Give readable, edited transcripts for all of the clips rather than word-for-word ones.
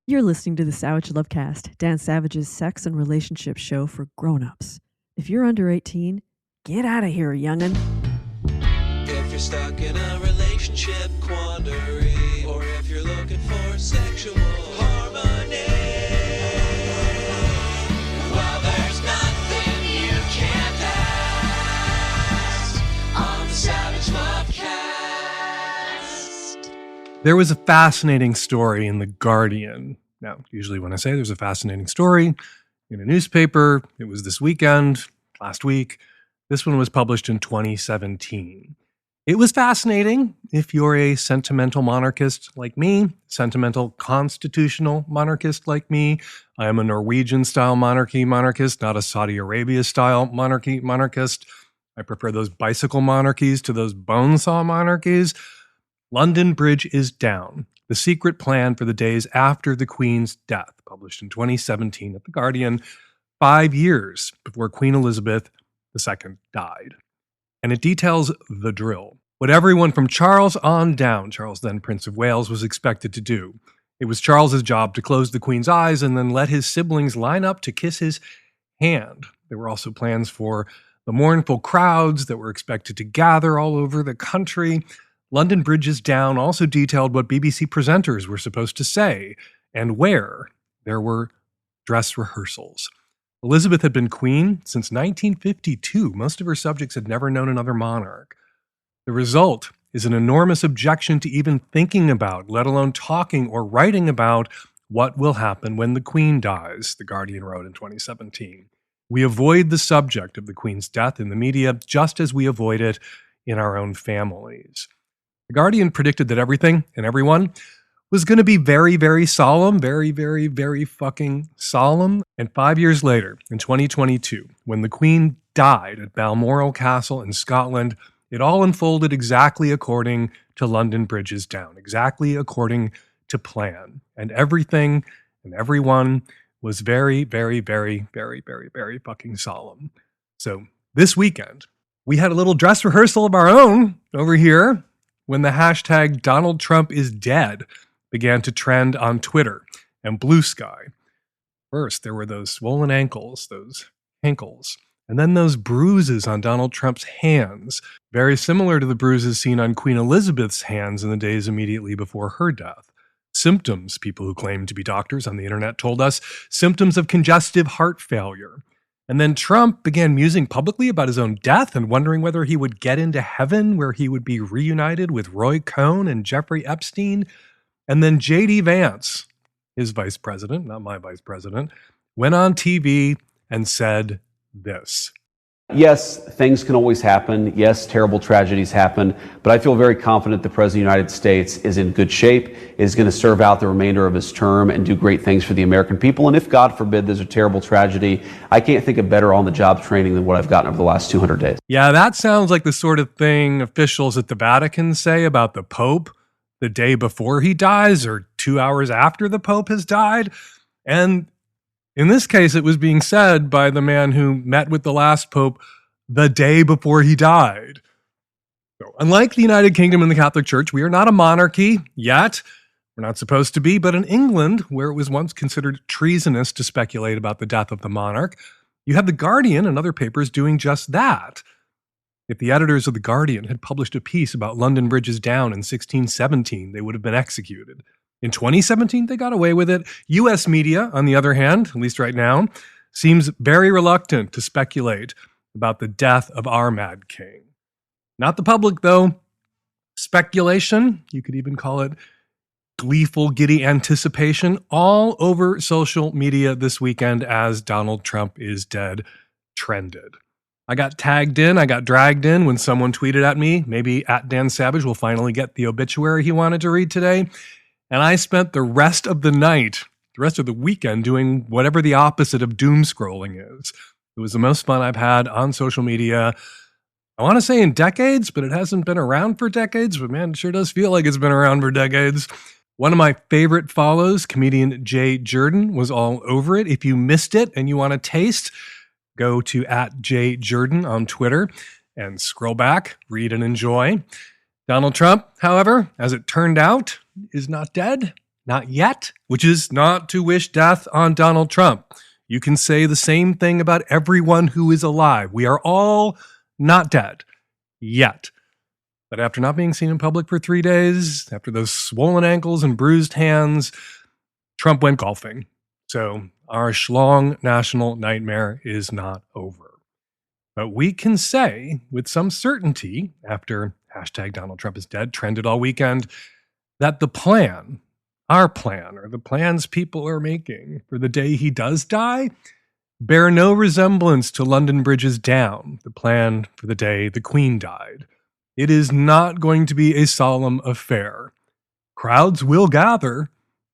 You're listening to the Savage Lovecast, Dan Savage's sex and relationship show for grown-ups. If you're under 18, get out of here, youngin'. If you're stuck in a relationship quandary, or if you're looking for sexual harmony, well, there's nothing you can't ask on the Savage Lovecast. There was a fascinating story in The Guardian. Now, usually when I say there's a fascinating story in a newspaper, it was this weekend, last week. This one was published in 2017. It was fascinating if you're a sentimental monarchist like me, sentimental constitutional monarchist like me. I am a Norwegian-style monarchist, not a Saudi Arabia-style monarchist. I prefer those bicycle monarchies to those bone saw monarchies. London Bridge is Down, the secret plan for the days after the Queen's death, published in 2017 at The Guardian, 5 years before Queen Elizabeth II died. And it details the drill, what everyone from Charles on down, Charles then Prince of Wales, was expected to do. It was Charles's job to close the Queen's eyes and then let his siblings line up to kiss his hand. There were also plans for the mournful crowds that were expected to gather all over the country. London Bridge is Down also detailed what BBC presenters were supposed to say and where there were dress rehearsals. Elizabeth had been queen since 1952. Most of her subjects had never known another monarch. The result is an enormous objection to even thinking about, let alone talking or writing about, what will happen when the Queen dies, The Guardian wrote in 2017. We avoid the subject of the Queen's death in the media just as we avoid it in our own families. The Guardian predicted that everything and everyone was going to be very, very solemn, very, very, very fucking solemn. And 5 years later, in 2022, when the Queen died at Balmoral Castle in Scotland, it all unfolded exactly according to London Bridge is Down, exactly according to plan. And everything and everyone was very, very, very, very, very, very fucking solemn. So this weekend, we had a little dress rehearsal of our own over here when the hashtag Donald Trump is dead began to trend on Twitter and Blue Sky. First, there were those swollen ankles, those ankles, and then those bruises on Donald Trump's hands, very similar to the bruises seen on Queen Elizabeth's hands in the days immediately before her death. Symptoms, people who claimed to be doctors on the internet told us, symptoms of congestive heart failure. And then Trump began musing publicly about his own death and wondering whether he would get into heaven where he would be reunited with Roy Cohn and Jeffrey Epstein. And then J.D. Vance, his vice president, not my vice president, went on TV and said this. Yes, things can always happen. Yes, terrible tragedies happen. But I feel very confident the President of the United States is in good shape, is going to serve out the remainder of his term and do great things for the American people. And if, God forbid, there's a terrible tragedy, I can't think of better on-the-job training than what I've gotten over the last 200 days. Yeah, that sounds like the sort of thing officials at the Vatican say about the Pope the day before he dies or 2 hours after the Pope has died. And in this case, it was being said by the man who met with the last Pope the day before he died. So, unlike the United Kingdom and the Catholic Church, we are not a monarchy yet. We're not supposed to be, but in England, where it was once considered treasonous to speculate about the death of the monarch, you have The Guardian and other papers doing just that. If the editors of The Guardian had published a piece about London Bridge is Down in 1617, they would have been executed. In 2017, they got away with it. U.S. media, on the other hand, at least right now, seems very reluctant to speculate about the death of our Mad King. Not the public, though. Speculation, you could even call it gleeful, giddy anticipation, all over social media this weekend as Donald Trump is dead trended. I got tagged in, I got dragged in when someone tweeted at me, maybe at Dan Savage will finally get the obituary he wanted to read today. And I spent the rest of the night, the rest of the weekend, doing whatever the opposite of doom scrolling is. It was the most fun I've had on social media, I want to say in decades, but it hasn't been around for decades. But man, it sure does feel like it's been around for decades. One of my favorite follows, comedian Jay Jordan, was all over it. If you missed it and you want to taste, go to @JJordan on Twitter and scroll back, read and enjoy. Donald Trump, however, as it turned out, is not dead. Not yet, which is not to wish death on Donald Trump. You can say the same thing about everyone who is alive. We are all not dead yet. But after not being seen in public for 3 days, after those swollen ankles and bruised hands, Trump went golfing. So our schlong national nightmare is not over. But we can say with some certainty, after hashtag Donald Trump is dead trended all weekend, that the plan, our plan, or the plans people are making for the day he does die, bear no resemblance to London Bridge's down, the plan for the day the Queen died. It is not going to be a solemn affair. Crowds will gather,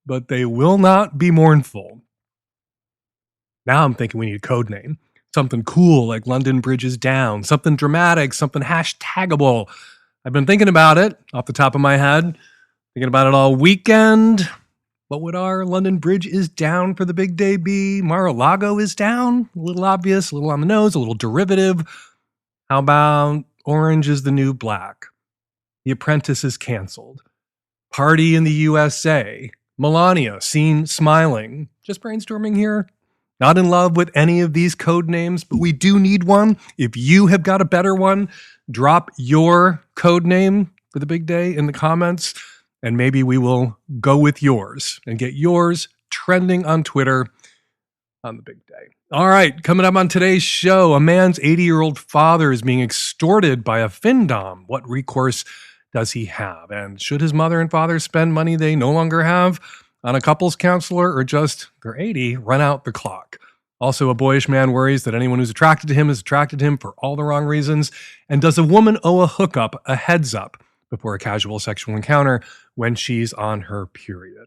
but they will not be mournful. Now I'm thinking we need a code name. Something cool like London Bridge is down, something dramatic, something hashtagable. I've been thinking about it off the top of my head, thinking about it all weekend. What would our London Bridge is down for the big day be? Mar-a-Lago is down? A little obvious, a little on the nose, a little derivative. How about Orange is the New Black? The Apprentice is canceled. Party in the USA. Melania seen smiling. Just brainstorming here. Not in love with any of these code names, but we do need one. If you have got a better one, drop your code name for the big day in the comments, and maybe we will go with yours and get yours trending on Twitter on the big day. All right, coming up on today's show, a man's 80-year-old father is being extorted by a Findom. What recourse does he have? And should his mother and father spend money they no longer have on a couples counselor, or just, they're 80, run out the clock? Also, a boyish man worries that anyone who's attracted to him is attracted to him for all the wrong reasons. And does a woman owe a hookup a heads up before a casual sexual encounter when she's on her period?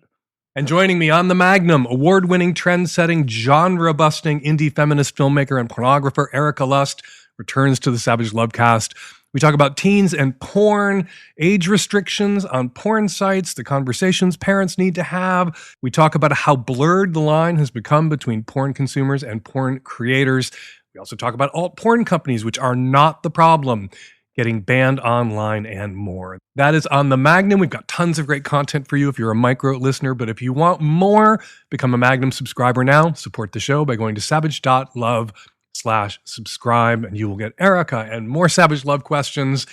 And joining me on the Magnum, award-winning, trend-setting, genre-busting indie feminist filmmaker and pornographer Erika Lust returns to the Savage Lovecast. We talk about teens and porn, age restrictions on porn sites, the conversations parents need to have. We talk about how blurred the line has become between porn consumers and porn creators. We also talk about alt porn companies, which are not the problem, getting banned online and more. That is on the Magnum. We've got tons of great content for you if you're a micro listener, but if you want more, become a Magnum subscriber now. Support the show by going to savage.love/subscribe, and you will get Erika and more Savage Love questions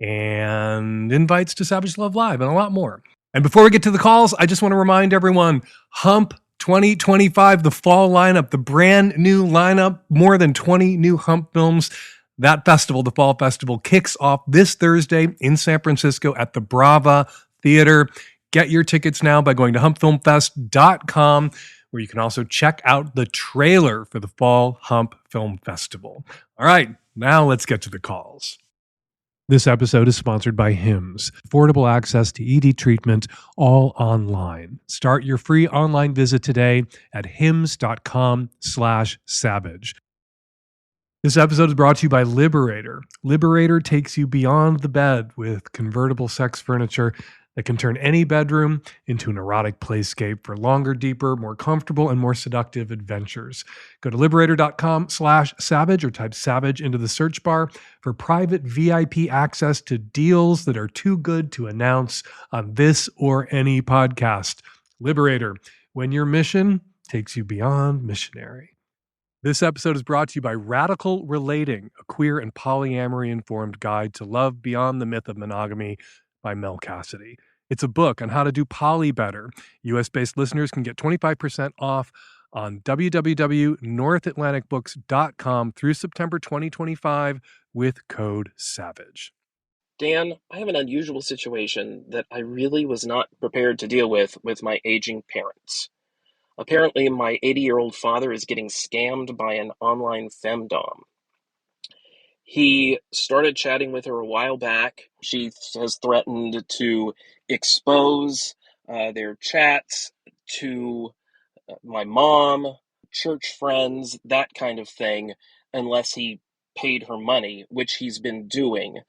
and invites to Savage Love Live and a lot more. And before we get to the calls, I just want to remind everyone, Hump 2025, the fall lineup, the brand new lineup, more than 20 new Hump films. That festival, the Fall Festival, kicks off this Thursday in San Francisco at the Brava Theater. Get your tickets now by going to humpfilmfest.com, where you can also check out the trailer for the Fall Hump Film Festival. All right, now let's get to the calls. This episode is sponsored by Hims, affordable access to ED treatment, all online. Start your free online visit today at hims.com/savage. This episode is brought to you by Liberator. Liberator takes you beyond the bed with convertible sex furniture that can turn any bedroom into an erotic playscape for longer, deeper, more comfortable, and more seductive adventures. Go to liberator.com/savage or type savage into the search bar for private VIP access to deals that are too good to announce on this or any podcast. Liberator, when your mission takes you beyond missionary. This episode is brought to you by Radical Relating, a queer and polyamory-informed guide to love beyond the myth of monogamy by Mel Cassidy. It's a book on how to do poly better. US-based listeners can get 25% off on www.northatlanticbooks.com through September 2025 with code SAVAGE. Dan, I have an unusual situation that I really was not prepared to deal with my aging parents. Apparently, my 80-year-old father is getting scammed by an online femdom. He started chatting with her a while back. She has threatened to expose their chats to my mom, church friends, that kind of thing, unless he paid her money, which he's been doing.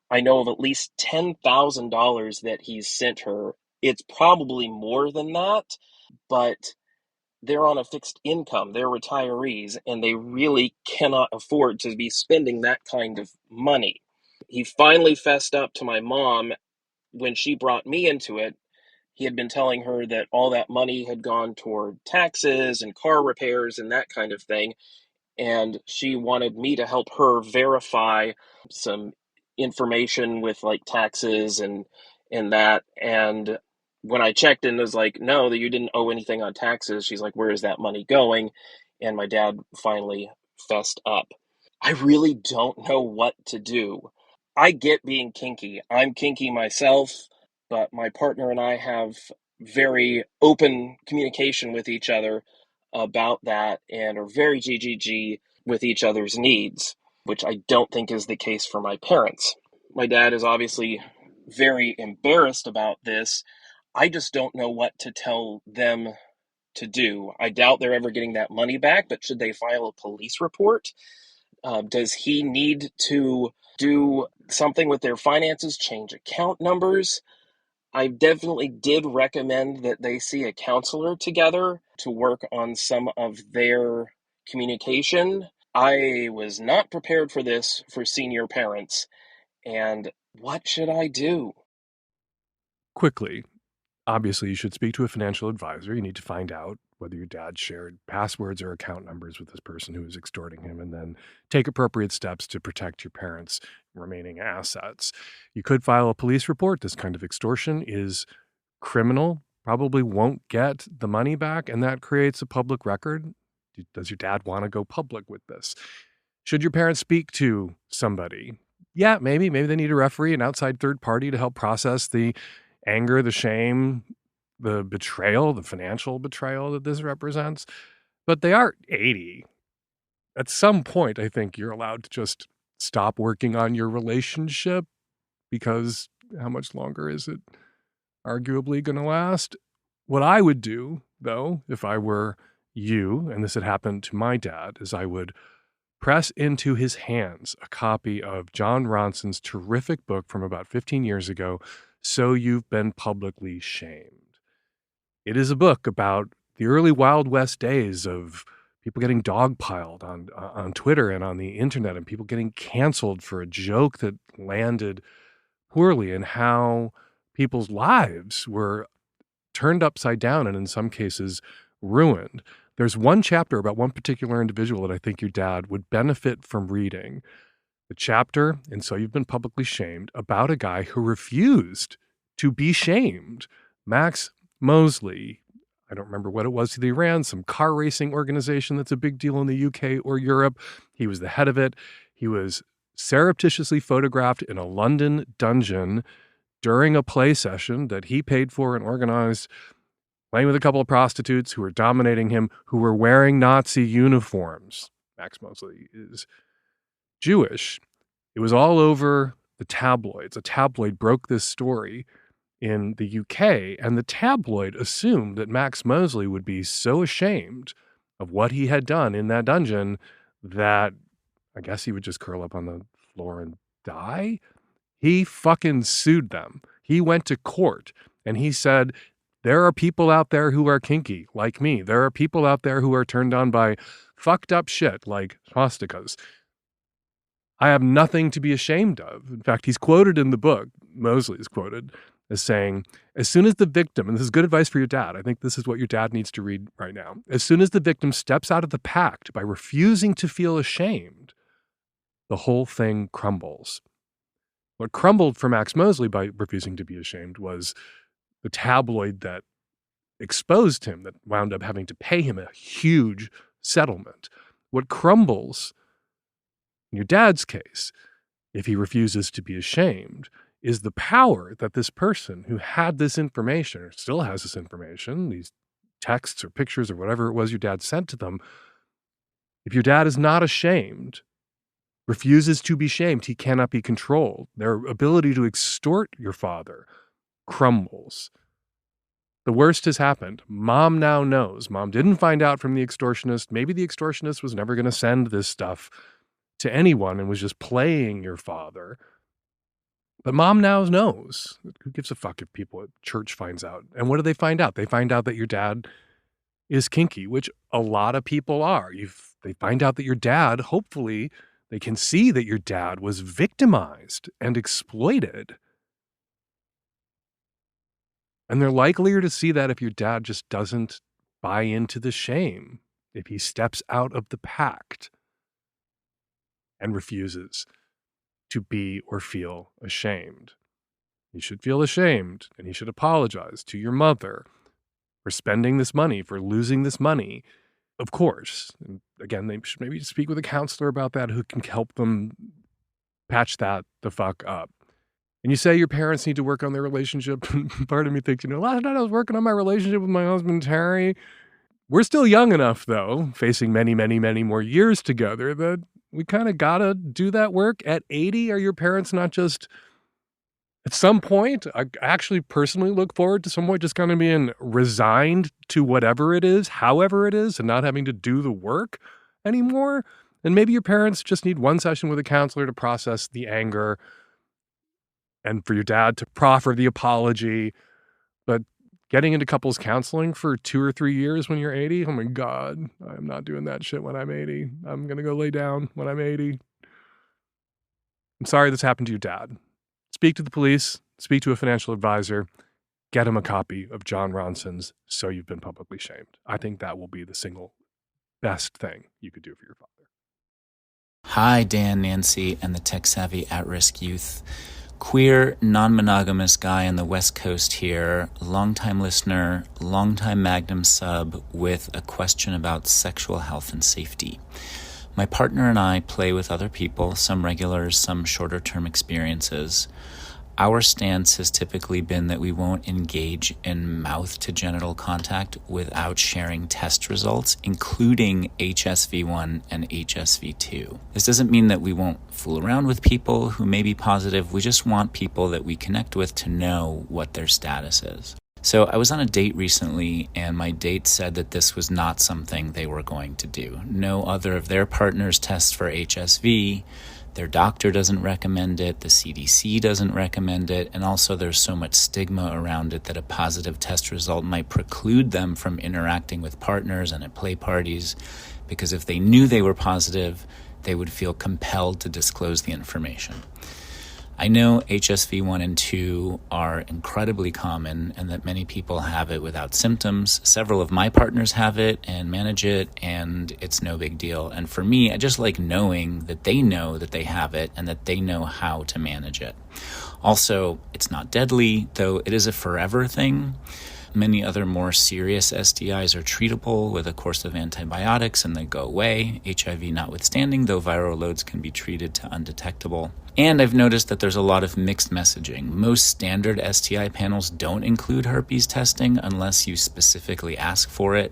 I know of at least $10,000 that he's sent her. It's probably more than that, but they're on a fixed income. They're retirees, and they really cannot afford to be spending that kind of money. He finally fessed up to my mom when she brought me into it. he had been telling her that all that money had gone toward taxes and car repairs and that kind of thing. And she wanted me to help her verify some information with like taxes and that. And when I checked and was like, no, that you didn't owe anything on taxes, she's like, where is that money going? And my dad finally fessed up. I really don't know what to do. I get being kinky. I'm kinky myself, but my partner and I have very open communication with each other about that and are very GGG with each other's needs, which I don't think is the case for my parents. My dad is obviously very embarrassed about this. I just don't know what to tell them to do. I doubt they're ever getting that money back, but should they file a police report? Does he need to do something with their finances, change account numbers? I definitely did recommend that they see a counselor together to work on some of their communication. I was not prepared for this for senior parents, and what should I do? Quickly, obviously, you should speak to a financial advisor. You need to find out whether your dad shared passwords or account numbers with this person who is extorting him, and then take appropriate steps to protect your parents' remaining assets. You could file a police report. This kind of extortion is criminal, probably won't get the money back, and that creates a public record. Does your dad want to go public with this? Should your parents speak to somebody? Yeah, maybe they need a referee, an outside third party to help process the anger, the shame, the betrayal, the financial betrayal that this represents. But they are 80. At some point, I think you're allowed to just stop working on your relationship, because how much longer is it arguably going to last? What I would do, though, if I were you, and this had happened to my dad, is I would press into his hands a copy of John Ronson's terrific book from about 15 years ago, So You've Been Publicly Shamed. It is a book about the early Wild West days of people getting dogpiled on Twitter and on the internet, and people getting canceled for a joke that landed poorly, and how people's lives were turned upside down and in some cases ruined. There's one chapter about one particular individual that I think your dad would benefit from reading. The chapter, and So You've Been Publicly Shamed, about a guy who refused to be shamed. Max Mosley, I don't remember what it was that he ran, some car racing organization that's a big deal in the UK or Europe. He was the head of it. He was surreptitiously photographed in a London dungeon during a play session that he paid for and organized, playing with a couple of prostitutes who were dominating him, who were wearing Nazi uniforms. Max Mosley is Jewish. It was all over the tabloids. A tabloid broke this story in the UK, and the tabloid assumed that Max Mosley would be so ashamed of what he had done in that dungeon that I guess he would just curl up on the floor and die. He fucking sued them. He went to court and he said, there are people out there who are kinky, like me. There are people out there who are turned on by fucked up shit like swastikas. I have nothing to be ashamed of. In fact, he's quoted in the book, Mosley is quoted as saying, as soon as the victim, and this is good advice for your dad, I think this is what your dad needs to read right now. As soon as the victim steps out of the pact by refusing to feel ashamed, the whole thing crumbles. What crumbled for Max Mosley by refusing to be ashamed was the tabloid that exposed him, that wound up having to pay him a huge settlement. What crumbles in your dad's case, if he refuses to be ashamed, is the power that this person who had this information, or still has this information, these texts or pictures or whatever it was your dad sent to them, if your dad is not ashamed, refuses to be shamed, he cannot be controlled. Their ability to extort your father crumbles. The worst has happened. Mom now knows. Mom didn't find out from the extortionist. Maybe the extortionist was never going to send this stuff to anyone and was just playing your father. But mom now knows. Who gives a fuck if people at church finds out? And what do they find out? They find out that your dad is kinky, which a lot of people are. They find out that your dad, hopefully, they can see that your dad was victimized and exploited. And they're likelier to see that if your dad just doesn't buy into the shame, if he steps out of the pact and refuses to be or feel ashamed. You should feel ashamed, and he should apologize to your mother for spending this money, for losing this money. Of course. And again, they should maybe speak with a counselor about that who can help them patch that the fuck up. And you say your parents need to work on their relationship. Part of me thinks, last night I was working on my relationship with my husband, Terry. We're still young enough, though, facing many, many, many more years together, that we kind of got to do that work. At 80, are your parents not just, at some point, I actually personally look forward to some point just kind of being resigned to whatever it is, however it is, and not having to do the work anymore? And maybe your parents just need one session with a counselor to process the anger and for your dad to proffer the apology. But getting into couples counseling for 2 or 3 years when you're 80, oh my God, I'm not doing that shit when I'm 80. I'm going to go lay down when I'm 80. I'm sorry this happened to your dad. Speak to the police, speak to a financial advisor, get him a copy of John Ronson's So You've Been Publicly Shamed. I think that will be the single best thing you could do for your father. Hi, Dan, Nancy, and the tech-savvy at-risk youth. Queer, non-monogamous guy on the West Coast here, longtime listener, longtime Magnum sub with a question about sexual health and safety. My partner and I play with other people, some regulars, some shorter-term experiences. Our stance has typically been that we won't engage in mouth-to-genital contact without sharing test results, including HSV1 and HSV2. This doesn't mean that we won't fool around with people who may be positive. We just want people that we connect with to know what their status is. So I was on a date recently, and my date said that this was not something they were going to do. No other of their partners test for HSV. Their doctor doesn't recommend it, the CDC doesn't recommend it, and also there's so much stigma around it that a positive test result might preclude them from interacting with partners and at play parties, because if they knew they were positive, they would feel compelled to disclose the information. I know HSV1 and 2 are incredibly common and that many people have it without symptoms. Several of my partners have it and manage it, and it's no big deal. And for me, I just like knowing that they know that they have it and that they know how to manage it. Also, it's not deadly, though it is a forever thing. Many other more serious STIs are treatable with a course of antibiotics and they go away, HIV notwithstanding, though viral loads can be treated to undetectable. And I've noticed that there's a lot of mixed messaging. Most standard STI panels don't include herpes testing unless you specifically ask for it,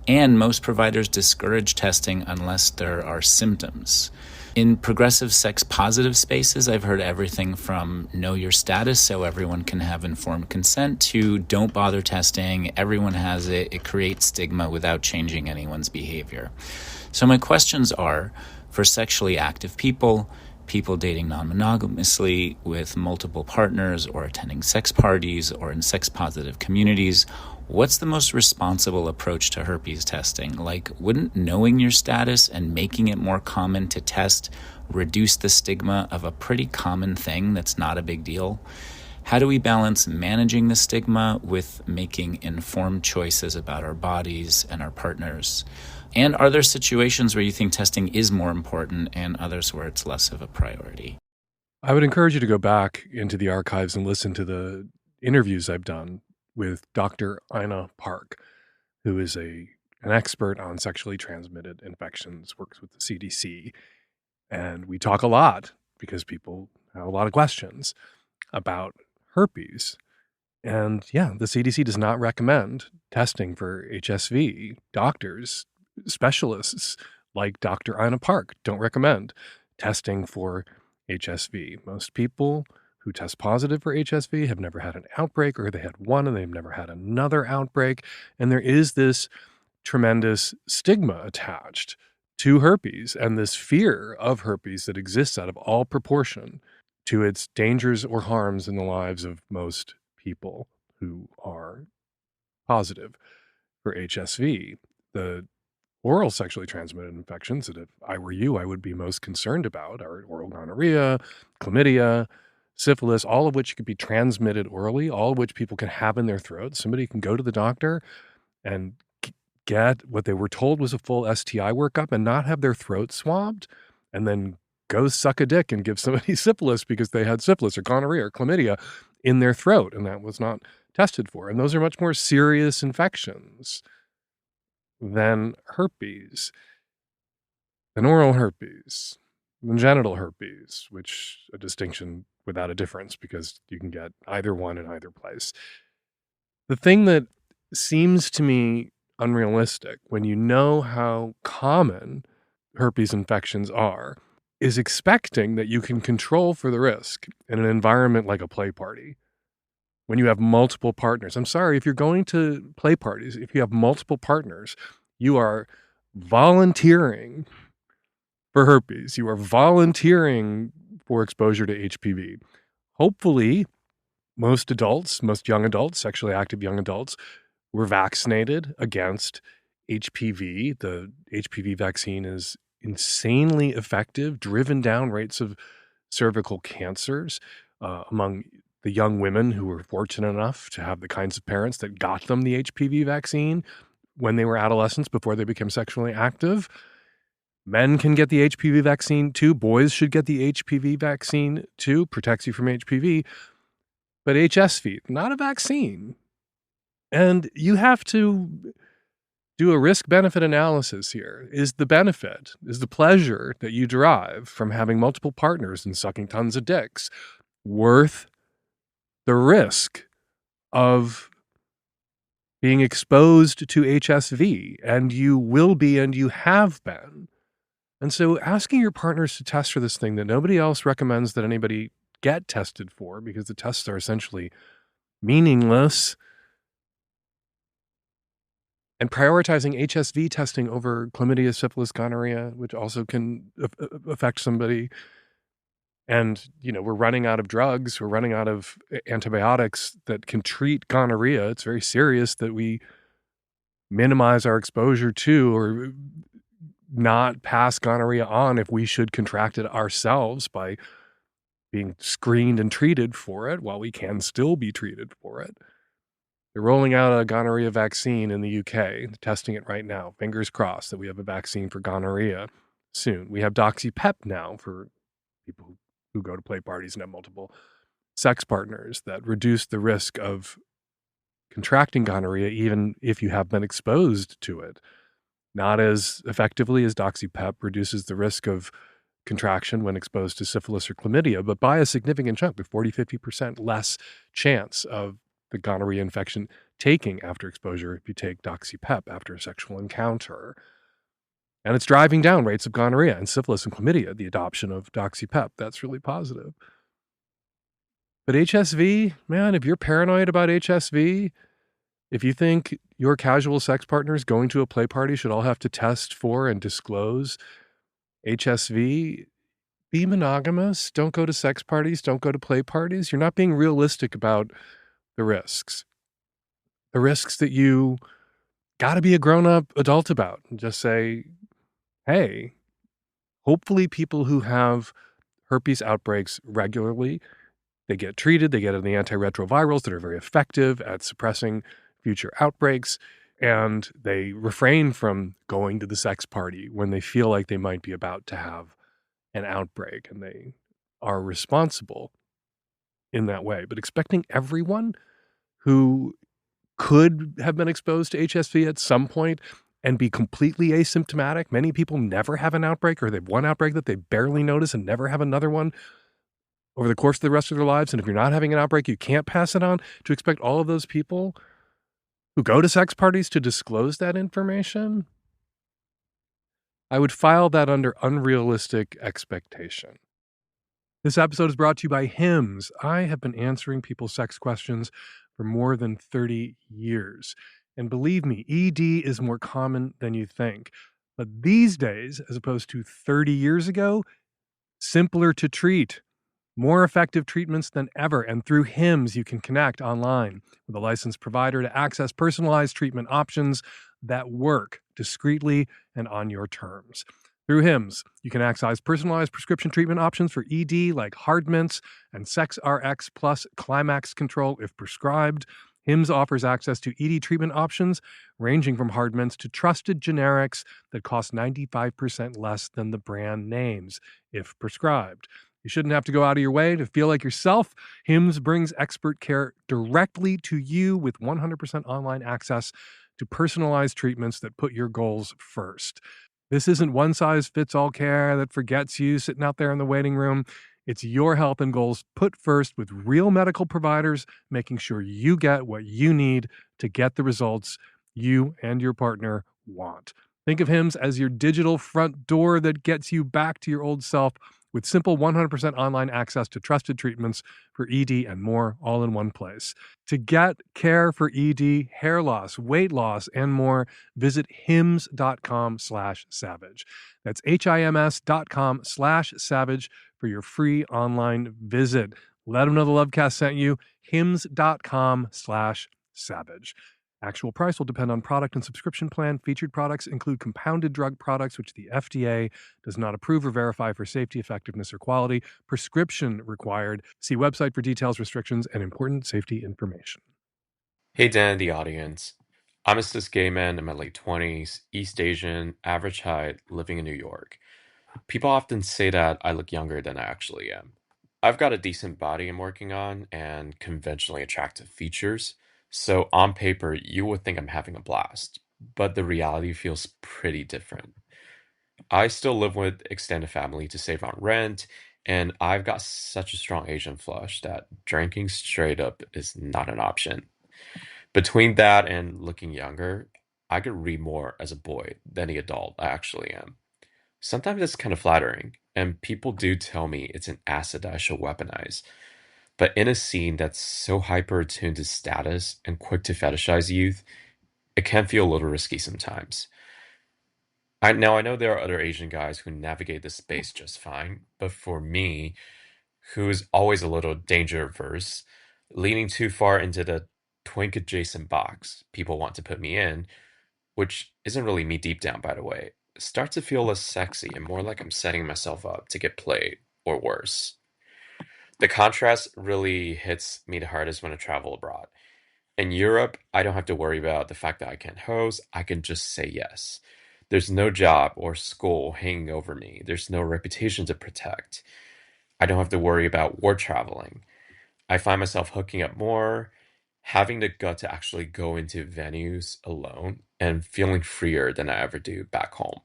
and most providers discourage testing unless there are symptoms. In progressive sex-positive spaces, I've heard everything from know your status so everyone can have informed consent to don't bother testing, everyone has it, it creates stigma without changing anyone's behavior. So my questions are, for sexually active people dating non-monogamously with multiple partners or attending sex parties or in sex-positive communities, what's the most responsible approach to herpes testing? Like, wouldn't knowing your status and making it more common to test reduce the stigma of a pretty common thing that's not a big deal? How do we balance managing the stigma with making informed choices about our bodies and our partners? And are there situations where you think testing is more important and others where it's less of a priority? I would encourage you to go back into the archives and listen to the interviews I've done with Dr. Ina Park, who is an expert on sexually transmitted infections, works with the CDC. And we talk a lot because people have a lot of questions about herpes. And yeah, the CDC does not recommend testing for HSV. Doctors, specialists like Dr. Ina Park don't recommend testing for HSV. Most people who test positive for HSV have never had an outbreak, or they had one and they've never had another outbreak. And there is this tremendous stigma attached to herpes and this fear of herpes that exists out of all proportion to its dangers or harms in the lives of most people who are positive for HSV. The oral sexually transmitted infections that if I were you, I would be most concerned about are oral gonorrhea, chlamydia, syphilis, all of which could be transmitted orally, all of which people can have in their throats. Somebody can go to the doctor and get what they were told was a full STI workup and not have their throat swabbed, and then go suck a dick and give somebody syphilis because they had syphilis or gonorrhea or chlamydia in their throat, and that was not tested for. And those are much more serious infections than herpes, than oral herpes, than genital herpes, which a distinction without a difference because you can get either one in either place. The thing that seems to me unrealistic when you know how common herpes infections are is expecting that you can control for the risk in an environment like a play party when you have multiple partners. I'm sorry, if you're going to play parties, if you have multiple partners, you are volunteering for herpes. You are volunteering for exposure to HPV. Hopefully, most young adults, sexually active young adults, were vaccinated against HPV. The HPV vaccine is insanely effective, driven down rates of cervical cancers among the young women who were fortunate enough to have the kinds of parents that got them the HPV vaccine when they were adolescents before they became sexually active. Men can get the HPV vaccine too. Boys should get the HPV vaccine too. Protects you from HPV. But HSV, not a vaccine. And you have to do a risk-benefit analysis here. Is the benefit, is the pleasure that you derive from having multiple partners and sucking tons of dicks worth the risk of being exposed to HSV? And you will be, and you have been. And so asking your partners to test for this thing that nobody else recommends that anybody get tested for because the tests are essentially meaningless, and prioritizing HSV testing over chlamydia, syphilis, gonorrhea, which also can affect somebody. And, we're running out of drugs. We're running out of antibiotics that can treat gonorrhea. It's very serious that we minimize our exposure to or not pass gonorrhea on if we should contract it ourselves by being screened and treated for it while we can still be treated for it. They're rolling out a gonorrhea vaccine in the UK, testing it right now. Fingers crossed that we have a vaccine for gonorrhea soon. We have doxypep now for people who go to play parties and have multiple sex partners that reduce the risk of contracting gonorrhea even if you have been exposed to it. Not as effectively as doxypep reduces the risk of contraction when exposed to syphilis or chlamydia, but by a significant chunk, with 40-50% less chance of the gonorrhea infection taking after exposure if you take doxypep after a sexual encounter. And it's driving down rates of gonorrhea and syphilis and chlamydia, the adoption of doxypep. That's really positive. But HSV, man, if you're paranoid about HSV, if you think your casual sex partners going to a play party should all have to test for and disclose HSV, be monogamous. Don't go to sex parties. Don't go to play parties. You're not being realistic about the risks. The risks that you got to be a grown-up adult about. And just say, hey, hopefully people who have herpes outbreaks regularly, they get treated, they get the antiretrovirals that are very effective at suppressing future outbreaks, and they refrain from going to the sex party when they feel like they might be about to have an outbreak, and they are responsible in that way. But expecting everyone who could have been exposed to HSV at some point and be completely asymptomatic. Many people never have an outbreak, or they have one outbreak that they barely notice and never have another one over the course of the rest of their lives. And if you're not having an outbreak, you can't pass it on. To expect all of those people who go to sex parties to disclose that information, I would file that under unrealistic expectation. This episode is brought to you by Hims. I have been answering people's sex questions for more than 30 years. And believe me, ED is more common than you think. But these days, as opposed to 30 years ago, simpler to treat. More effective treatments than ever. And through Hims, you can connect online with a licensed provider to access personalized treatment options that work discreetly and on your terms. Through Hims, you can access personalized prescription treatment options for ED like Hard Mints and Sex RX Plus Climax Control if prescribed. Hims offers access to ED treatment options ranging from Hard Mints to trusted generics that cost 95% less than the brand names if prescribed. You shouldn't have to go out of your way to feel like yourself. Hims brings expert care directly to you with 100% online access to personalized treatments that put your goals first. This isn't one-size-fits-all care that forgets you sitting out there in the waiting room. It's your health and goals put first with real medical providers, making sure you get what you need to get the results you and your partner want. Think of Hims as your digital front door that gets you back to your old self with simple 100% online access to trusted treatments for ED and more, all in one place. To get care for ED, hair loss, weight loss, and more, visit hims.com/savage. That's HIMS.com/savage for your free online visit. Let them know the Lovecast sent you. hims.com/savage. Actual price will depend on product and subscription plan. Featured products include compounded drug products, which the FDA does not approve or verify for safety, effectiveness, or quality. Prescription required. See website for details, restrictions, and important safety information. Hey Dan, the audience. I'm a cis gay man in my late 20s, East Asian, average height, living in New York. People often say that I look younger than I actually am. I've got a decent body I'm working on and conventionally attractive features, so on paper you would think I'm having a blast, but the reality feels pretty different. I still live with extended family to save on rent, and I've got such a strong Asian flush that drinking straight up is not an option. Between that and looking younger, I could read more as a boy than the adult I actually am. Sometimes it's kind of flattering, and people do tell me it's an asset that I should weaponize. But in a scene that's so hyper attuned to status and quick to fetishize youth, it can feel a little risky sometimes. I know there are other Asian guys who navigate this space just fine, but for me, who is always a little danger averse, leaning too far into the twink adjacent box people want to put me in, which isn't really me deep down, by the way, starts to feel less sexy and more like I'm setting myself up to get played, or worse. The contrast really hits me the hardest when I travel abroad. In Europe, I don't have to worry about the fact that I can't host, I can just say yes. There's no job or school hanging over me. There's no reputation to protect. I don't have to worry about war traveling. I find myself hooking up more, having the gut to actually go into venues alone, and feeling freer than I ever do back home.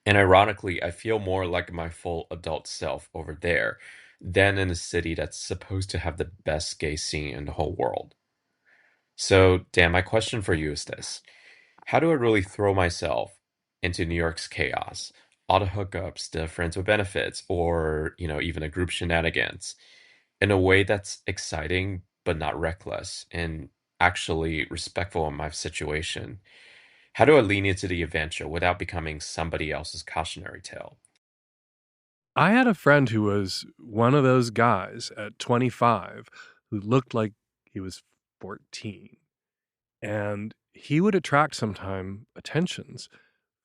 And ironically, I feel more like my full adult self over there than in a city that's supposed to have the best gay scene in the whole world. So, Dan, my question for you is this. How do I really throw myself into New York's chaos? All the hookups, the friends with benefits, or, even a group shenanigans, in a way that's exciting but not reckless and actually respectful of my situation? How do I lean into the adventure without becoming somebody else's cautionary tale? I had a friend who was one of those guys at 25 who looked like he was 14. And he would attract sometime attentions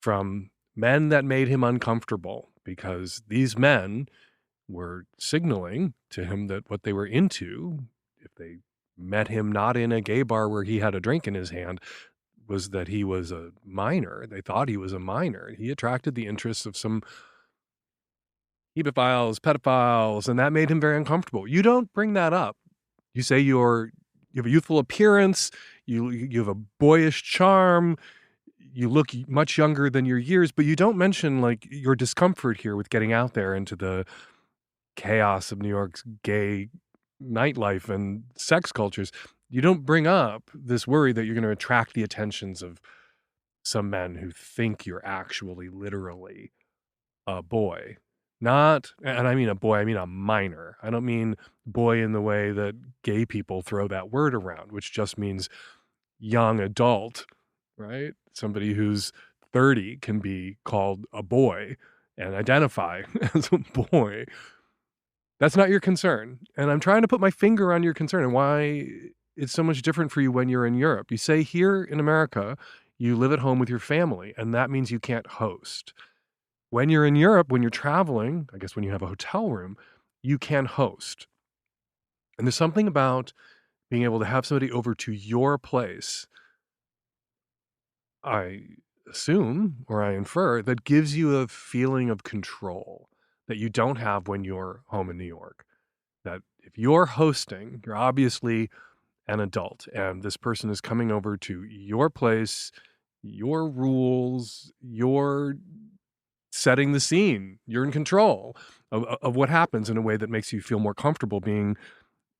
from men that made him uncomfortable because these men were signaling to him that what they were into, if they met him not in a gay bar where he had a drink in his hand, was that he was a minor. They thought he was a minor. He attracted the interests of some hebephiles, pedophiles, and that made him very uncomfortable. You don't bring that up. You say you have a youthful appearance, you have a boyish charm, you look much younger than your years, but you don't mention like your discomfort here with getting out there into the chaos of New York's gay nightlife and sex cultures. You don't bring up this worry that you're going to attract the attentions of some men who think you're actually literally a boy. Not, and I mean a boy, I mean a minor. I don't mean boy in the way that gay people throw that word around, which just means young adult, right? Somebody who's 30 can be called a boy and identify as a boy. That's not your concern. And I'm trying to put my finger on your concern and why it's so much different for you when you're in Europe. You say here in America, you live at home with your family, and that means you can't host. When you're in Europe, when you're traveling, I guess when you have a hotel room, you can host. And there's something about being able to have somebody over to your place, I assume, or I infer, that gives you a feeling of control that you don't have when you're home in New York. That if you're hosting, you're obviously an adult, and this person is coming over to your place, your rules, you're setting the scene, you're in control of what happens in a way that makes you feel more comfortable being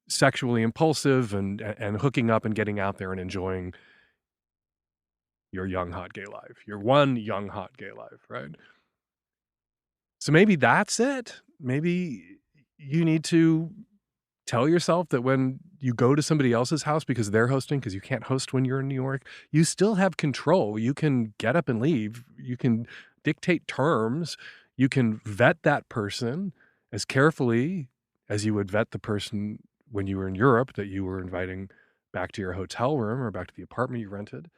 sexually impulsive and hooking up and getting out there and enjoying your young hot gay life, your one young hot gay life, right? So maybe that's it. Maybe you need to tell yourself that when you go to somebody else's house because they're hosting, because you can't host when you're in New York, you still have control. You can get up and leave. You can dictate terms. You can vet that person as carefully as you would vet the person when you were in Europe that you were inviting back to your hotel room or back to the apartment you rented.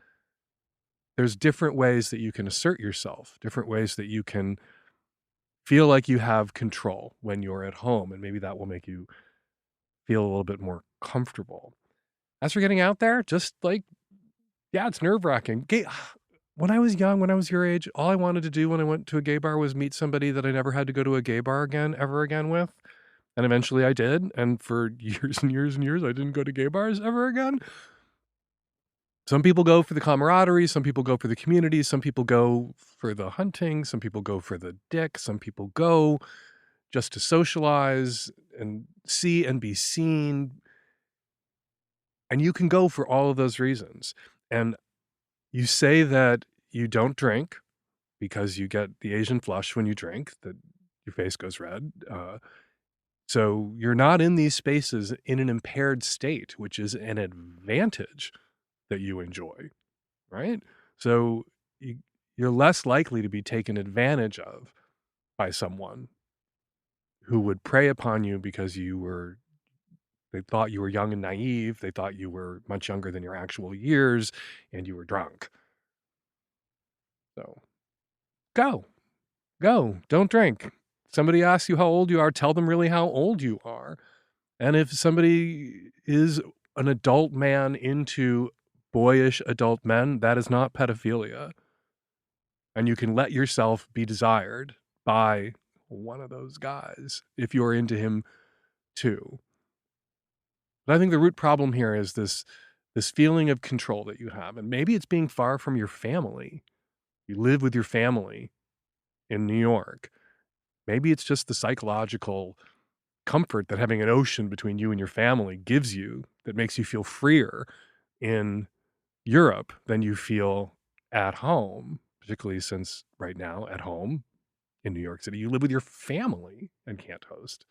There's different ways that you can assert yourself, different ways that you can feel like you have control when you're at home, and maybe that will make you feel a little bit more comfortable. As for getting out there, just like, yeah, it's nerve-wracking. When I was young, when I was your age, all I wanted to do when I went to a gay bar was meet somebody that I never had to go to a gay bar ever again with. And eventually I did. And for years and years and years, I didn't go to gay bars ever again. Some people go for the camaraderie. Some people go for the community. Some people go for the hunting. Some people go for the dick. Some people go just to socialize and see and be seen. And you can go for all of those reasons. And you say that you don't drink because you get the Asian flush when you drink, that your face goes red. So you're not in these spaces in an impaired state, which is an advantage that you enjoy, right? So you're less likely to be taken advantage of by someone who would prey upon you because they thought you were young and naive. They thought you were much younger than your actual years and you were drunk. So go, don't drink. Somebody asks you how old you are, tell them really how old you are. And if somebody is an adult man into boyish adult men, that is not pedophilia. And you can let yourself be desired by one of those guys if you're into him too. But I think the root problem here is this feeling of control that you have. And maybe it's being far from your family. You live with your family in New York. Maybe it's just the psychological comfort that having an ocean between you and your family gives you that makes you feel freer in Europe than you feel at home, particularly since right now at home in New York City, you live with your family and can't host.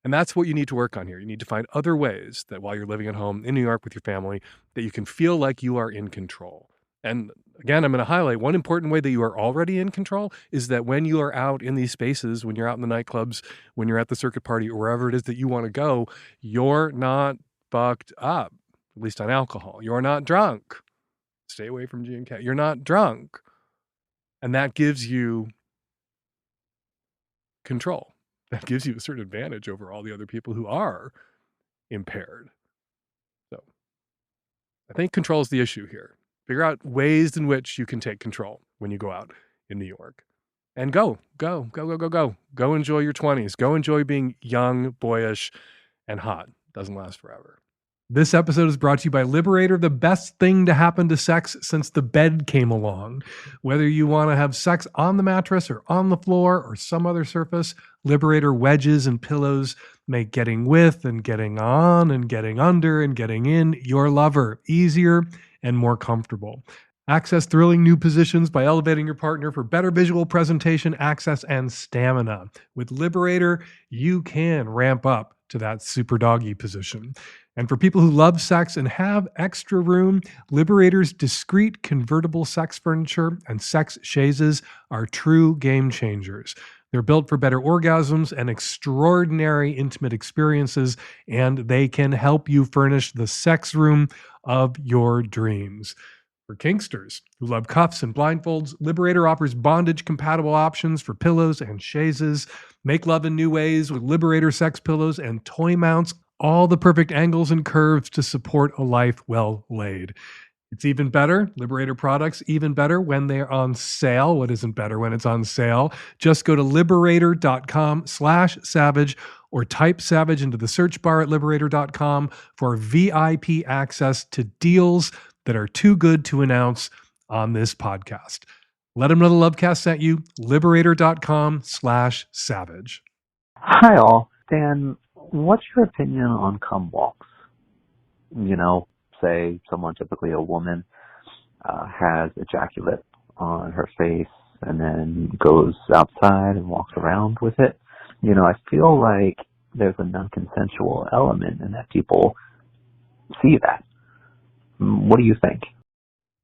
And that's what you need to work on here. You need to find other ways that while you're living at home in New York with your family, that you can feel like you are in control. And again, I'm going to highlight one important way that you are already in control is that when you are out in these spaces, when you're out in the nightclubs, when you're at the circuit party or wherever it is that you want to go, you're not fucked up, at least on alcohol. You're not drunk. Stay away from G and K. You're not drunk. And that gives you control. That gives you a certain advantage over all the other people who are impaired. So I think control is the issue here. Figure out ways in which you can take control when you go out in New York. And go. Go enjoy your 20s. Go enjoy being young, boyish, and hot. Doesn't last forever. This episode is brought to you by Liberator, the best thing to happen to sex since the bed came along. Whether you want to have sex on the mattress or on the floor or some other surface, Liberator wedges and pillows make getting with and getting on and getting under and getting in your lover easier and more comfortable. Access thrilling new positions by elevating your partner for better visual presentation, access, and stamina. With Liberator, you can ramp up to that super doggy position. And for people who love sex and have extra room, Liberator's discreet convertible sex furniture and sex chaises are true game changers. They're built for better orgasms and extraordinary intimate experiences, and they can help you furnish the sex room of your dreams. For kinksters who love cuffs and blindfolds, Liberator offers bondage-compatible options for pillows and chaises. Make love in new ways with Liberator sex pillows and toy mounts. All the perfect angles and curves to support a life well laid. It's even better, Liberator products, even better when they're on sale. What isn't better when it's on sale? Just go to liberator.com/savage or type savage into the search bar at liberator.com for VIP access to deals that are too good to announce on this podcast. Let them know the Lovecast sent you, liberator.com/savage. Hi all. Dan, what's your opinion on cum walks? You know, say someone, typically a woman, has ejaculate on her face and then goes outside and walks around with it. You know, I feel like there's a non-consensual element in that people see that. What do you think?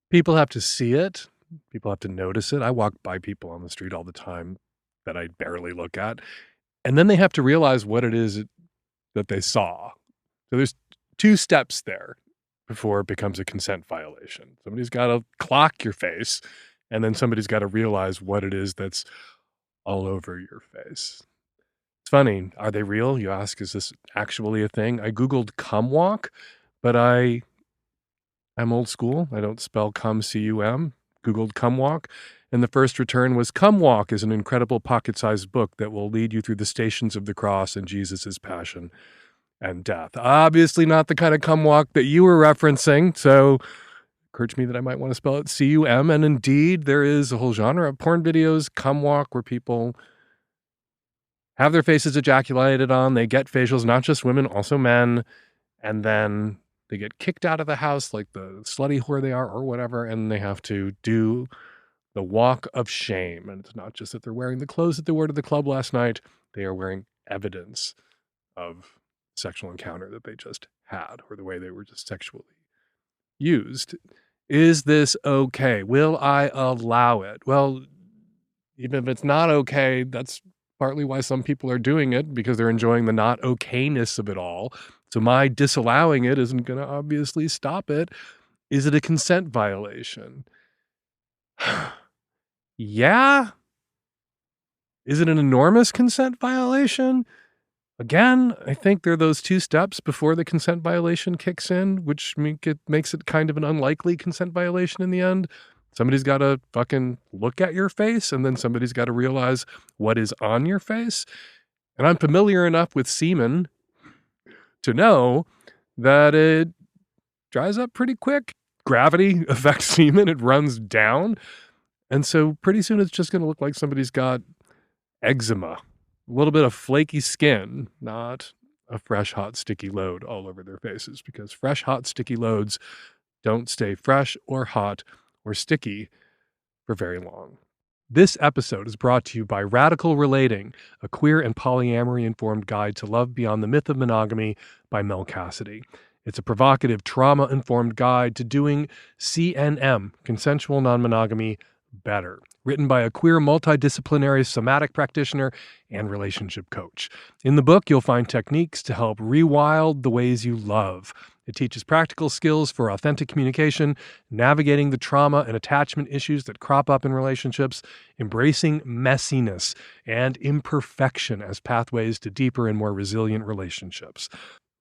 People have to see it. People have to notice it. I walk by people on the street all the time that I barely look at. And then they have to realize what it is that they saw. So there's 2 steps there before it becomes a consent violation. Somebody's got to clock your face, and then somebody's got to realize what it is that's all over your face. It's funny. Are they real? You ask, is this actually a thing? I Googled cum walk, but I'm old school. I don't spell cum, C-U-M. Googled cum walk. And the first return was, Cum Walk is an incredible pocket-sized book that will lead you through the stations of the cross and Jesus' passion and death. Obviously not the kind of cum walk that you were referencing, so it occurred to me that I might want to spell it C-U-M. And indeed, there is a whole genre of porn videos, cum walk, where people have their faces ejaculated on, they get facials, not just women, also men, and then they get kicked out of the house like the slutty whore they are or whatever, and they have to do the walk of shame. And it's not just that they're wearing the clothes that they wore to the club last night, they are wearing evidence of sexual encounter that they just had, or the way they were just sexually used. Is this okay? Will I allow it? Well, even if it's not okay, that's partly why some people are doing it, because they're enjoying the not okayness of it all. So my disallowing it isn't going to obviously stop it. Is it a consent violation? Yeah. Is it an enormous consent violation? Again, I think there are those 2 steps before the consent violation kicks in, which makes it kind of an unlikely consent violation in the end. Somebody's got to fucking look at your face, and then somebody's got to realize what is on your face. And I'm familiar enough with semen to know that it dries up pretty quick. Gravity affects semen, it runs down. And so pretty soon it's just going to look like somebody's got eczema, a little bit of flaky skin, not a fresh, hot, sticky load all over their faces, because fresh, hot, sticky loads don't stay fresh or hot or sticky for very long. This episode is brought to you by Radical Relating, a queer and polyamory-informed guide to love beyond the myth of monogamy by Mel Cassidy. It's a provocative, trauma-informed guide to doing CNM, consensual non-monogamy, better. Written by a queer multidisciplinary somatic practitioner and relationship coach. In the book, you'll find techniques to help rewild the ways you love. It teaches practical skills for authentic communication, navigating the trauma and attachment issues that crop up in relationships, embracing messiness and imperfection as pathways to deeper and more resilient relationships.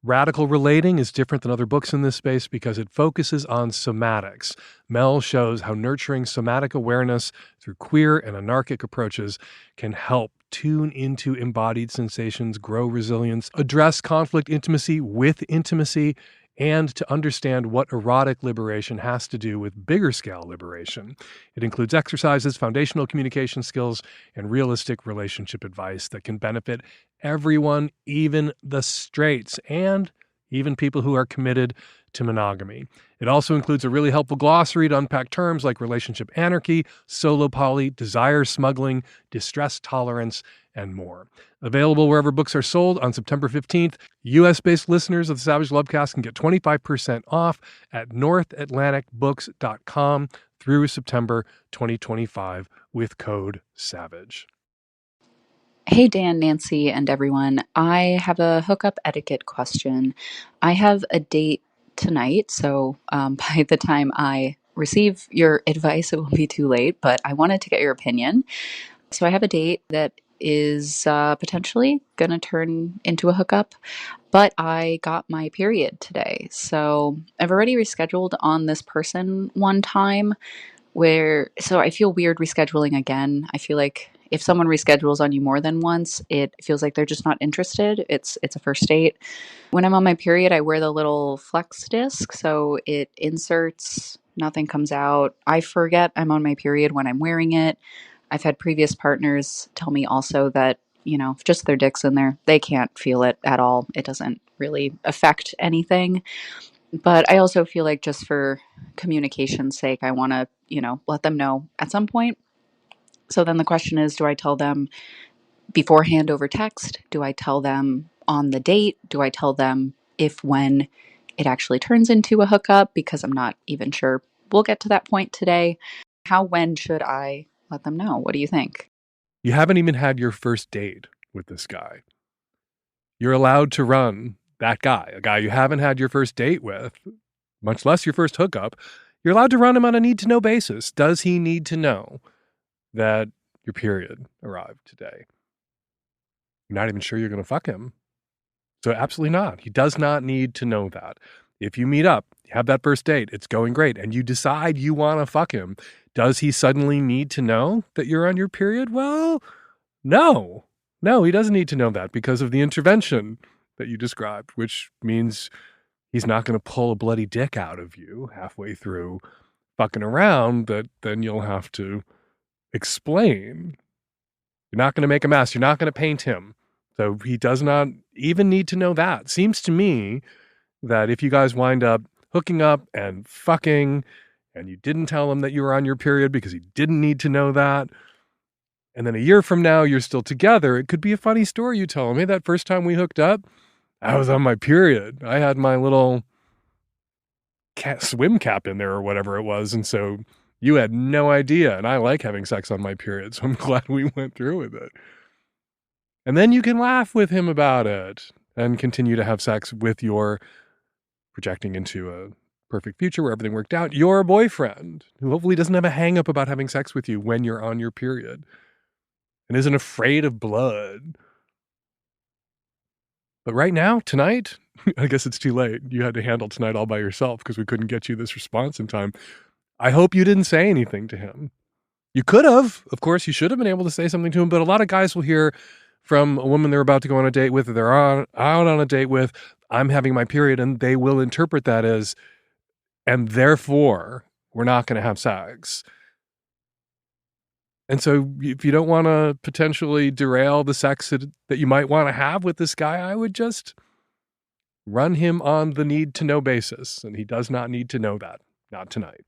Radical Relating is different than other books in this space because it focuses on somatics. Mel shows how nurturing somatic awareness through queer and anarchic approaches can help tune into embodied sensations, grow resilience, address conflict intimacy with intimacy, and to understand what erotic liberation has to do with bigger scale liberation. It includes exercises, foundational communication skills, and realistic relationship advice that can benefit everyone, even the straights, and even people who are committed to monogamy. It also includes a really helpful glossary to unpack terms like relationship anarchy, solo poly, desire smuggling, distress tolerance, and more. Available wherever books are sold on September 15th. US-based listeners of the Savage Lovecast can get 25% off at northatlanticbooks.com through September 2025 with code SAVAGE. Hey, Dan, Nancy, and everyone. I have a hookup etiquette question. I have a date tonight, so by the time I receive your advice, it will be too late, but I wanted to get your opinion. So I have a date that is potentially going to turn into a hookup, but I got my period today. So I've already rescheduled on this person one time so I feel weird rescheduling again. I feel like if someone reschedules on you more than once, it feels like they're just not interested. It's a first date. When I'm on my period, I wear the little flex disc, so it inserts, nothing comes out. I forget I'm on my period when I'm wearing it. I've had previous partners tell me also that, if just their dick's in there, they can't feel it at all. It doesn't really affect anything. But I also feel like just for communication's sake, I want to, let them know at some point. So then the question is, do I tell them beforehand over text? Do I tell them on the date? Do I tell them when it actually turns into a hookup? Because I'm not even sure we'll get to that point today. When should I let them know? What do you think? You haven't even had your first date with this guy. You're allowed to run that guy, a guy you haven't had your first date with, much less your first hookup. You're allowed to run him on a need-to-know basis. Does he need to know that your period arrived today? You're not even sure you're going to fuck him. So absolutely not. He does not need to know that. If you meet up, you have that first date, it's going great, and you decide you want to fuck him, does he suddenly need to know that you're on your period? Well, no. No, he doesn't need to know that because of the intervention that you described, which means he's not going to pull a bloody dick out of you halfway through fucking around that then you'll have to explain. You're not going to make a mess. You're not going to paint him. So he does not even need to know that. Seems to me that if you guys wind up hooking up and fucking and you didn't tell him that you were on your period because he didn't need to know that, and then a year from now you're still together, it could be a funny story you tell him. Hey, that first time we hooked up, I was on my period. I had my little swim cap in there or whatever it was, and so you had no idea, and I like having sex on my period, so I'm glad we went through with it. And then you can laugh with him about it and continue to have sex with your, projecting into a perfect future where everything worked out, your boyfriend, who hopefully doesn't have a hang up about having sex with you when you're on your period and isn't afraid of blood. But right now, tonight, I guess it's too late. You had to handle tonight all by yourself because we couldn't get you this response in time. I hope you didn't say anything to him. You could have. Of course, you should have been able to say something to him, but a lot of guys will hear from a woman they're about to go on a date with, or they're out on a date with, I'm having my period, and they will interpret that as, and therefore, we're not going to have sex. And so if you don't want to potentially derail the sex that you might want to have with this guy, I would just run him on the need-to-know basis, and he does not need to know that. Not tonight.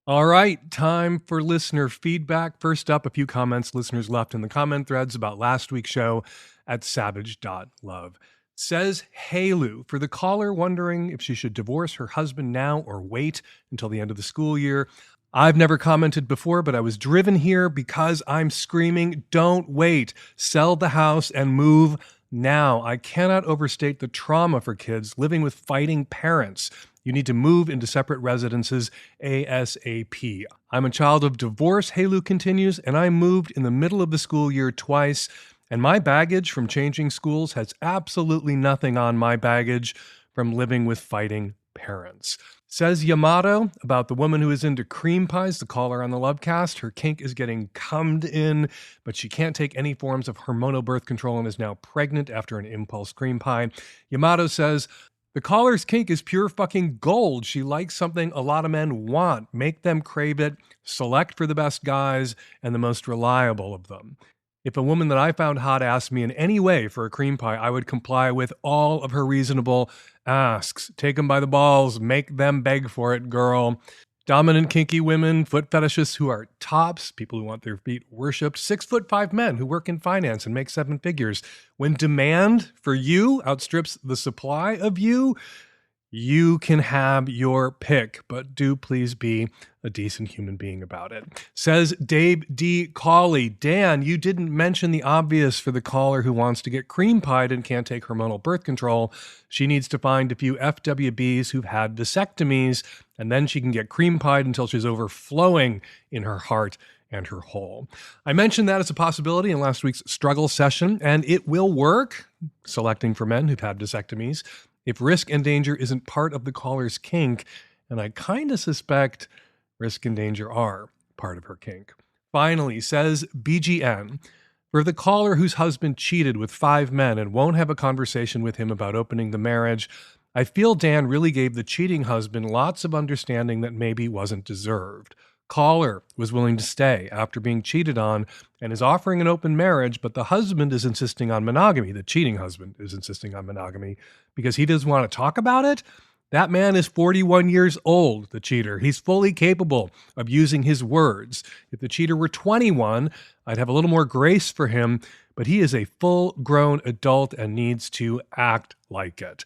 All right, time for listener feedback. First up, a few comments listeners left in the comment threads about last week's show at savage.love. Says, hey Lou, for the caller wondering if she should divorce her husband now or wait until the end of the school year, I've never commented before, but I was driven here because I'm screaming, don't wait, sell the house and move now. I cannot overstate the trauma for kids living with fighting parents. You need to move into separate residences ASAP. I'm a child of divorce, Halu continues, and I moved in the middle of the school year twice, and my baggage from changing schools has absolutely nothing on my baggage from living with fighting parents. Says Yamato about the woman who is into cream pies, the caller on the Lovecast. Her kink is getting cummed in, but she can't take any forms of hormonal birth control and is now pregnant after an impulse cream pie. Yamato says, the caller's kink is pure fucking gold. She likes something a lot of men want. Make them crave it. Select for the best guys and the most reliable of them. If a woman that I found hot asked me in any way for a cream pie, I would comply with all of her reasonable asks. Take them by the balls. Make them beg for it, girl. Dominant kinky women, foot fetishists who are tops, people who want their feet worshipped, 6'5" men who work in finance and make 7 figures. When demand for you outstrips the supply of you, You can have your pick, but do please be a decent human being about it. Says Dave D. Cawley. Dan, you didn't mention the obvious for the caller who wants to get cream pied and can't take hormonal birth control. She needs to find a few FWBs who've had vasectomies, and then she can get cream pied until she's overflowing in her heart and her hole. I mentioned that as a possibility in last week's struggle session, and it will work, selecting for men who've had vasectomies, if risk and danger isn't part of the caller's kink, and I kind of suspect risk and danger are part of her kink. Finally, says BGN, for the caller whose husband cheated with 5 men and won't have a conversation with him about opening the marriage, I feel Dan really gave the cheating husband lots of understanding that maybe wasn't deserved. Caller was willing to stay after being cheated on and is offering an open marriage, but the husband is insisting on monogamy. The cheating husband is insisting on monogamy because he doesn't want to talk about it. That man is 41 years old, the cheater. He's fully capable of using his words. If the cheater were 21, I'd have a little more grace for him, but he is a full-grown adult and needs to act like it.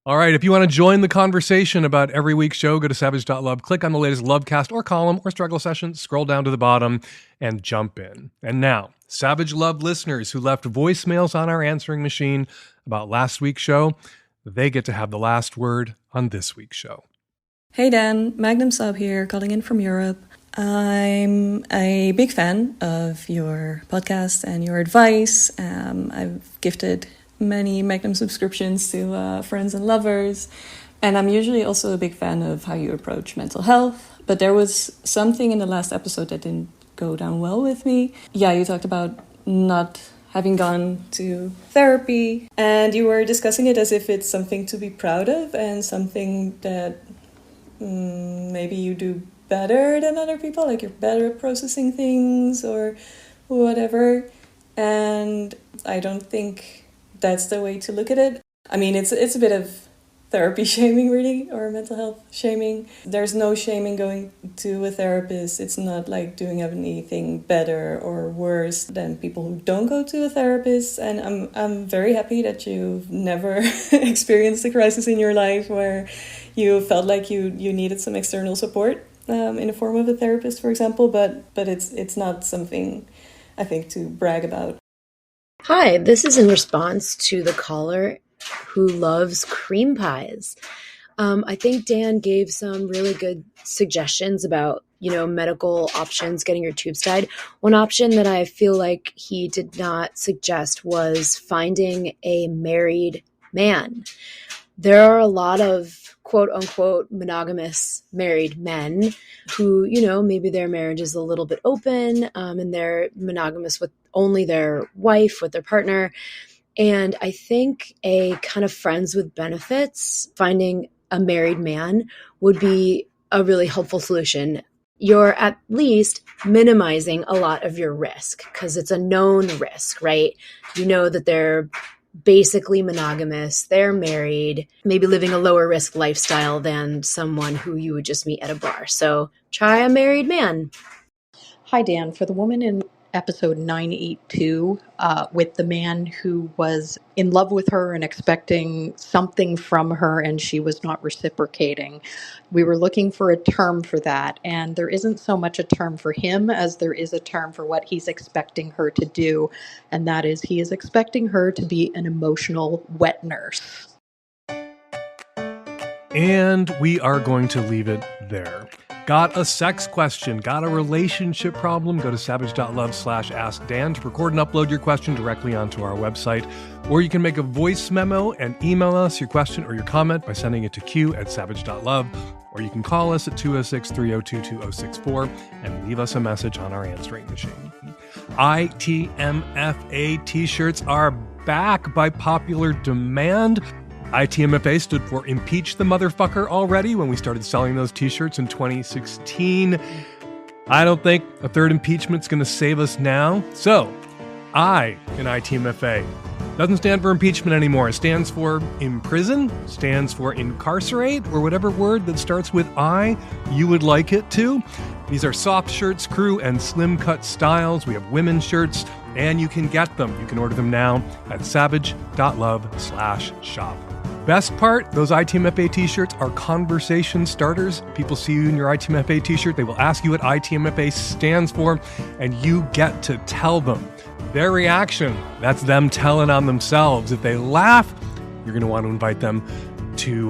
All right, if you want to join the conversation about every week's show, go to savage.love, click on the latest Lovecast or column or struggle session, scroll down to the bottom, and jump in. And now, Savage Love listeners who left voicemails on our answering machine about last week's show, they get to have the last word on this week's show. Hey Dan, Magnum sub here, calling in from Europe. I'm a big fan of your podcast and your advice. I've gifted many Magnum subscriptions to friends and lovers, and I'm usually also a big fan of how you approach mental health, but there was something in the last episode that didn't go down well with me. Yeah, you talked about not having gone to therapy, and you were discussing it as if it's something to be proud of and something that maybe you do better than other people, like you're better at processing things or whatever, and I don't think that's the way to look at it. I mean, it's a bit of therapy shaming, really, or mental health shaming. There's no shame in going to a therapist. It's not like doing anything better or worse than people who don't go to a therapist. And I'm very happy that you've never experienced a crisis in your life where you felt like you needed some external support in the form of a therapist, for example. But it's not something, I think, to brag about. Hi, this is in response to the caller who loves cream pies. I think Dan gave some really good suggestions about, medical options, getting your tubes tied. One option that I feel like he did not suggest was finding a married man. There are a lot of quote unquote monogamous married men who, maybe their marriage is a little bit open and they're monogamous with only their wife, with their partner. And I think a kind of friends with benefits, finding a married man would be a really helpful solution. You're at least minimizing a lot of your risk because it's a known risk, right? You know that they're basically monogamous, they're married, maybe living a lower risk lifestyle than someone who you would just meet at a bar. So try a married man. Hi, Dan. For the woman in episode 982 with the man who was in love with her and expecting something from her and she was not reciprocating, we were looking for a term for that, and there isn't so much a term for him as there is a term for what he's expecting her to do, and that is he is expecting her to be an emotional wet nurse. And we are going to leave it there. Got a sex question? Got a relationship problem? Go to savage.love/askdan to record and upload your question directly onto our website. Or you can make a voice memo and email us your question or your comment by sending it to q@savage.love. Or you can call us at 206-302-2064 and leave us a message on our answering machine. ITMFA t-shirts are back by popular demand. ITMFA stood for Impeach the Motherfucker already when we started selling those t-shirts in 2016. I don't think a third impeachment's going to save us now. So, I in ITMFA doesn't stand for impeachment anymore. It stands for imprison, stands for incarcerate, or whatever word that starts with I you would like it to. These are soft shirts, crew, and slim cut styles. We have women's shirts, and you can get them. You can order them now at savage.love/shop. best part, those ITMFA t-shirts are conversation starters. People see you in your ITMFA t-shirt, they will ask you what ITMFA stands for, and you get to tell them. Their reaction, that's them telling on themselves. If they laugh, you're going to want to invite them to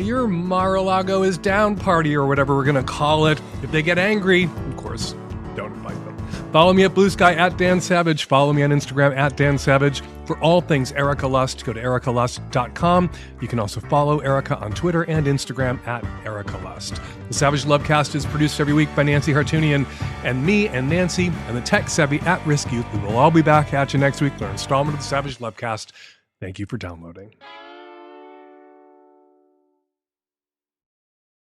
your Mar-a-Lago is down party or whatever we're going to call it. If they get angry, of course, don't invite them. Follow me at Blue Sky at Dan Savage. Follow me on Instagram at Dan Savage. For all things Erika Lust, go to erikalust.com. You can also follow Erika on Twitter and Instagram at Erika Lust. The Savage Lovecast is produced every week by Nancy Hartunian and me and Nancy and the tech-savvy at-risk youth. We will all be back at you next week for an installment of the Savage Lovecast. Thank you for downloading.